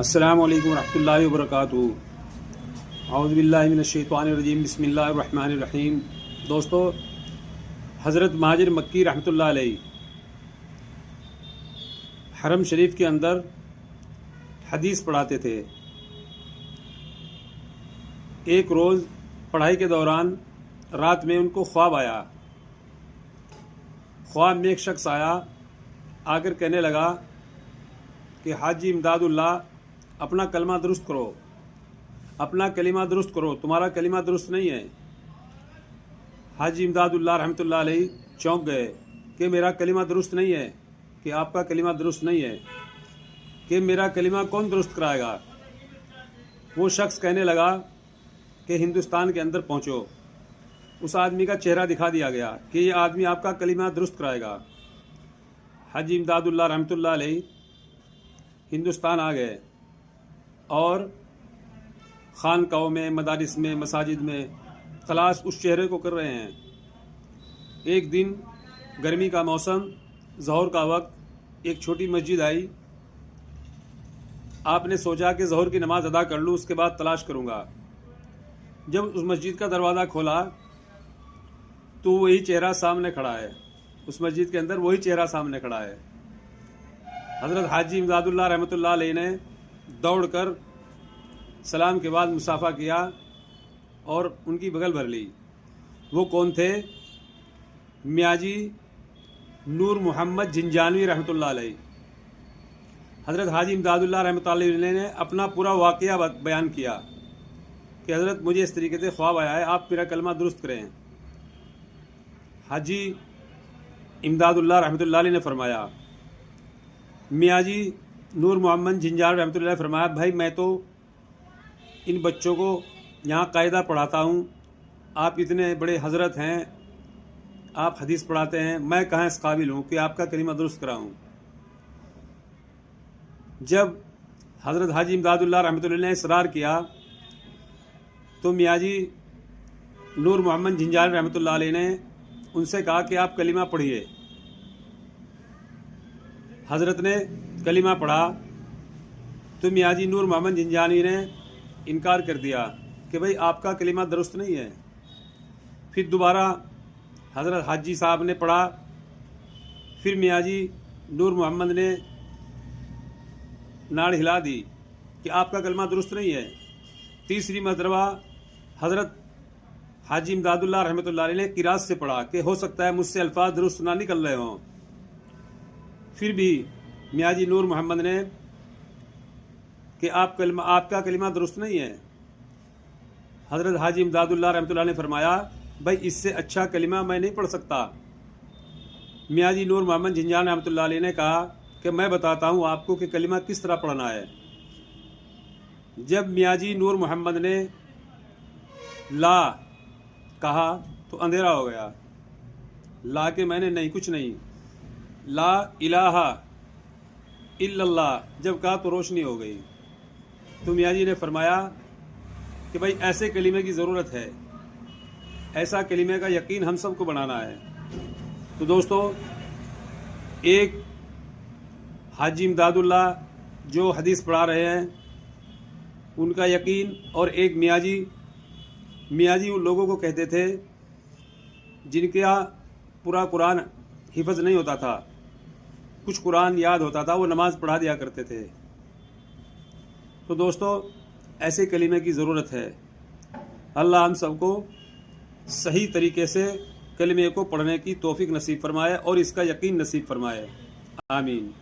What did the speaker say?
अस्सलामु अलैकुम रहमतुल्लाहि व बरकातुहू। औज़ु बिल्लाहि मिनश्शैतानिर रजीम। बिस्मिल्लाहिर रहमानिर रहीम। दोस्तों, हज़रत महाजिर मक्की रहमतुल्लाह अलैहि हरम शरीफ के अंदर हदीस पढ़ाते थे। एक रोज़ पढ़ाई के दौरान रात में उनको ख्वाब आया। ख्वाब में एक शख्स आया, आकर कहने लगा कि हाजी इमदादुल्लाह, अपना कलमा दुरुस्त करो, अपना कलिमा दुरुस्त करो, तुम्हारा कलिमा दुरुस्त नहीं है। हाजी इमदादुल्लाह रहमतुल्लाह अलैहि चौंक गए कि मेरा कलिमा दुरुस्त नहीं है, कि आपका कलिमा दुरुस्त नहीं है, कि मेरा कलिमा कौन दुरुस्त कराएगा। वो शख्स कहने लगा कि हिंदुस्तान के अंदर पहुँचो। उस आदमी का चेहरा दिखा दिया गया कि ये आदमी आपका कलिमा दुरुस्त कराएगा। हाजी इमदादुल्लाह रहमतुल्लाह अलैहि हिंदुस्तान आ गए और खानकाओं में, मदारिस में, मसाजिद में तलाश उस चेहरे को कर रहे हैं। एक दिन गर्मी का मौसम, ज़ोहर का वक्त, एक छोटी मस्जिद आई। आपने सोचा कि ज़ोहर की नमाज़ अदा कर लूँ, उसके बाद तलाश करूँगा। जब उस मस्जिद का दरवाज़ा खोला तो वही चेहरा सामने खड़ा है। उस मस्जिद के अंदर वही चेहरा सामने खड़ा है। हज़रत हाजी इमदादुल्लाह रहमतुल्लाह अलैहि ने दौड़कर सलाम के बाद मुसाफा किया और उनकी बगल भर ली। वो कौन थे? मियाजी नूर मोहम्मद जिंजानवी रहमतुल्लाह अलैहि। हज़रत हाजी इमदादुल्लाह रहमतुल्लाह अलैहि ने अपना पूरा वाक़या बयान किया कि हज़रत, मुझे इस तरीके से ख्वाब आया है, आप मेरा कलमा दुरुस्त करें। हाजी इमदादुल्लाह रहमतुल्लाह अलैहि ने फरमाया, मियाजी नूर मोहम्मद जिंजान रहमतुल्लाह अलैहि फरमाया, भाई मैं तो इन बच्चों को यहाँ कायदा पढ़ाता हूँ, आप इतने बड़े हज़रत हैं, आप हदीस पढ़ाते हैं, मैं कहाँ इस काबिल हूँ कि आपका कलिमा दुरुस्त कराऊँ। जब हज़रत हाजी इमदादुल्लाह रहमतुल्लाह अलैहि ने इसरार किया तो मियाजी नूर मोहम्मद जिंजान रहमतुल्लाह अलैहि ने उनसे कहा कि आप कलिमा पढ़िए। हज़रत ने कलिमा पढ़ा तो मियाजी नूर मोहम्मद जिंजानी ने इनकार कर दिया कि भाई आपका कलिमा दुरुस्त नहीं है। फिर दोबारा हज़रत हाजी साहब ने पढ़ा। फिर मियाजी नूर मोहम्मद ने नाड़ हिला दी कि आपका कलिमा दुरुस्त नहीं है। तीसरी मरतबा हज़रत हाजी इमदादुल्लाह रहमतुल्लाह अलैहि ने किरात से पढ़ा कि हो सकता है मुझसे अल्फाज दुरुस्त ना निकल रहे हों। फिर भी मियाजी नूर मोहम्मद ने कि आपका कलिमा दुरुस्त नहीं है। हज़रत हाजी इमदादुल्लाह रहमतुल्लाह ने फरमाया, भाई इससे अच्छा कलिमा मैं नहीं पढ़ सकता। मियाजी नूर मोहम्मद जिंजान रहमतुल्लाह अलैहि ने कहा कि मैं बताता हूँ आपको कि कलिमा किस तरह पढ़ना है। जब मियाजी नूर मोहम्मद ने ला कहा तो अंधेरा हो गया। ला के मैंने नहीं, कुछ नहीं, ला इलाहा इल्लल्लाह जब कहा तो रोशनी हो गई। तो मियाजी ने फरमाया कि भाई ऐसे कलीमे की ज़रूरत है, ऐसा कलीमे का यकीन हम सबको बनाना है। तो दोस्तों, एक हाजी इमदादुल्लाह जो हदीस पढ़ा रहे हैं उनका यकीन, और एक मियाजी उन लोगों को कहते थे जिनके यहाँ पूरा कुरान हिफ्ज़ नहीं होता था, कुछ कुरान याद होता था, वो नमाज़ पढ़ा दिया करते थे। तो दोस्तों, ऐसे कलीमे की ज़रूरत है। अल्लाह हम सबको सही तरीके से कलिमे को पढ़ने की तौफीक नसीब फरमाए और इसका यकीन नसीब फरमाए। आमीन।